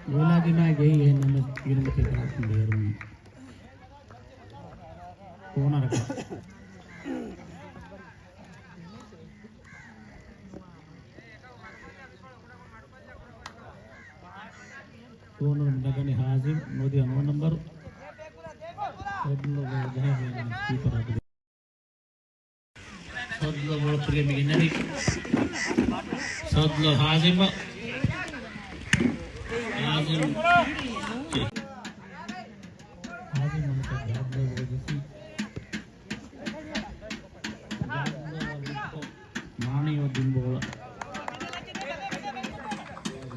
गोलादी में गई है नमक गिरम के तरफ देर में कौन रखा कौन लगने हाजिर मोदी अनो नंबर सब लोग जहाँ हैं की पर आते सब लोग बड़े प्रेमी नहीं सब लोग हाजिर हाजिर मनका याद लोग जैसी मानी और दिन बोला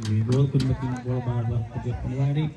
विगोल कुछ मतीन बोला बार बार कुछ पनवाड़ी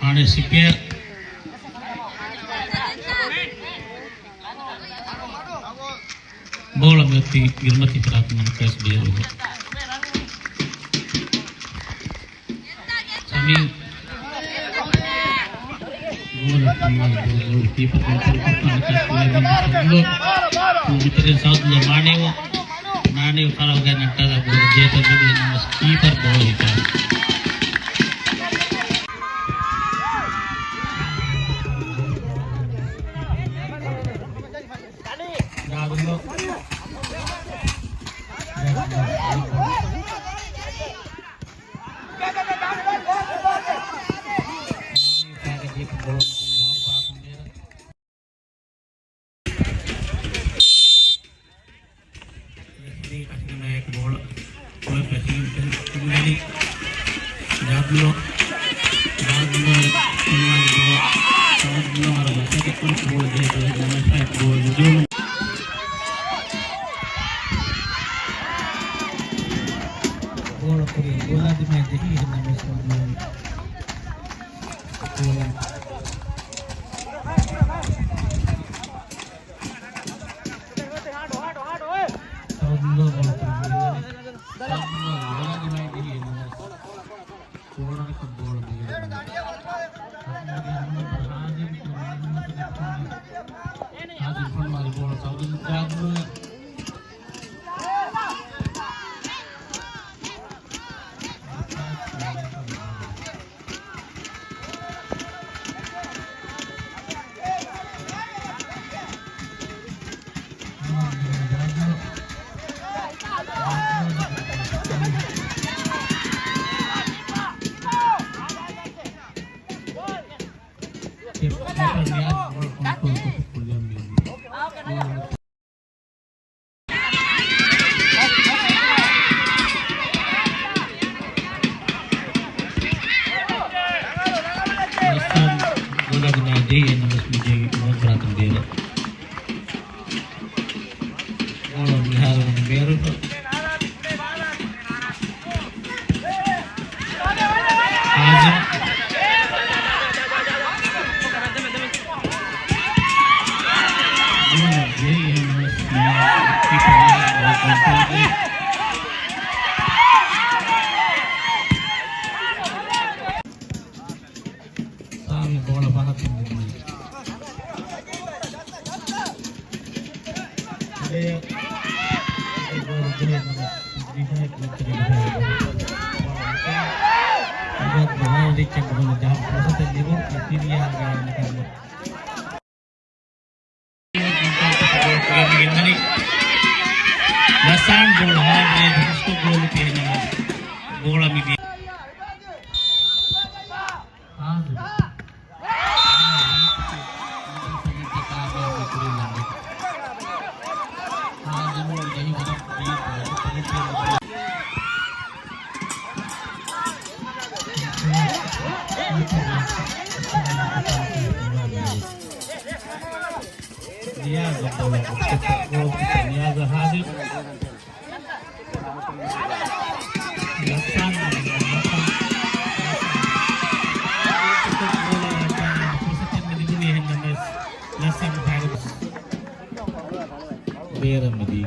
आने सिपियर बोल अमेती गिरमती प्रार्थना कैस बियर होगा समी बोल बोल की पकड़ कैस बियर होगा पूरी साउथ लो माने वो सारा हो गया नट्टा था बोल जेता जब की पर बोल होता bola ginadi yang harus menjadi beratang dia. Bola melihat baru tu. Azam. Bola dia yang harus menjadi bola banget ini. Dia bola dia mana? Dia agak bola dicek bola jauh. Proses dia akhirnya agak begini. Lasan bola dia उसको गोल खेलना बोला भी Niaga hadir Bera Medi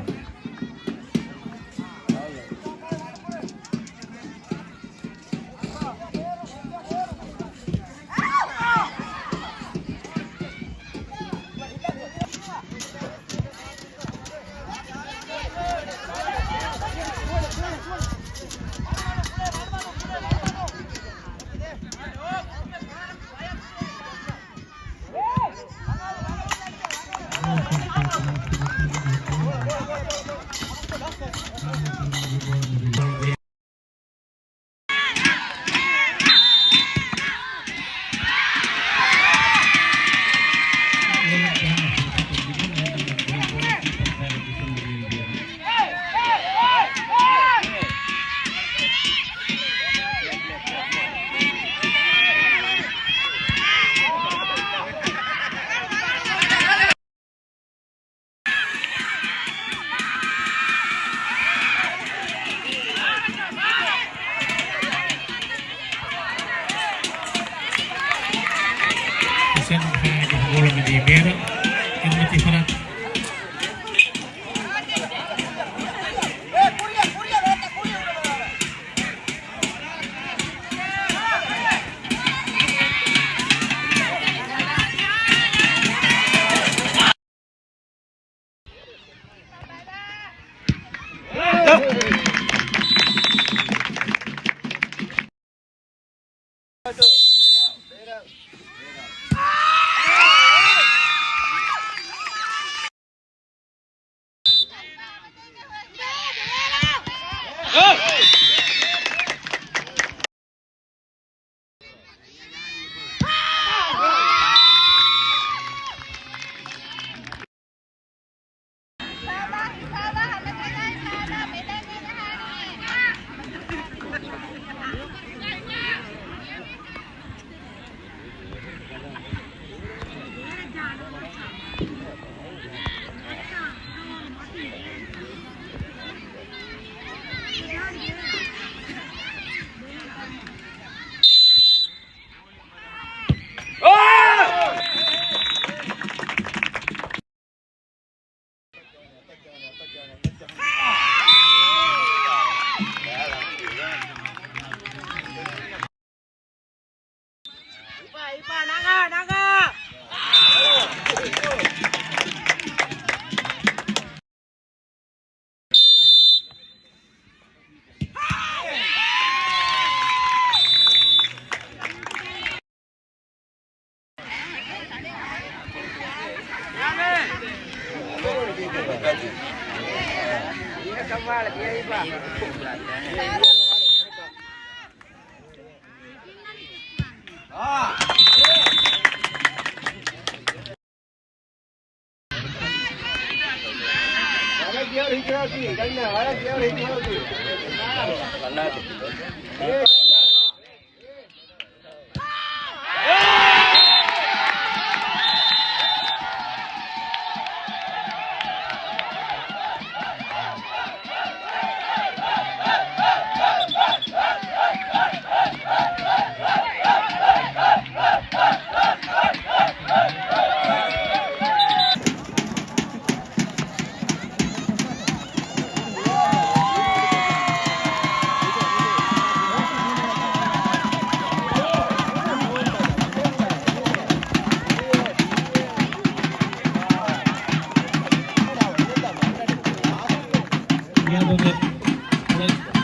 bola Medi Bera yang mati farat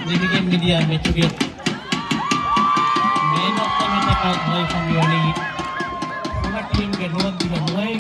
Demikian media match game. Man of the match away from Yoni. Semua tim kedua tidak mulai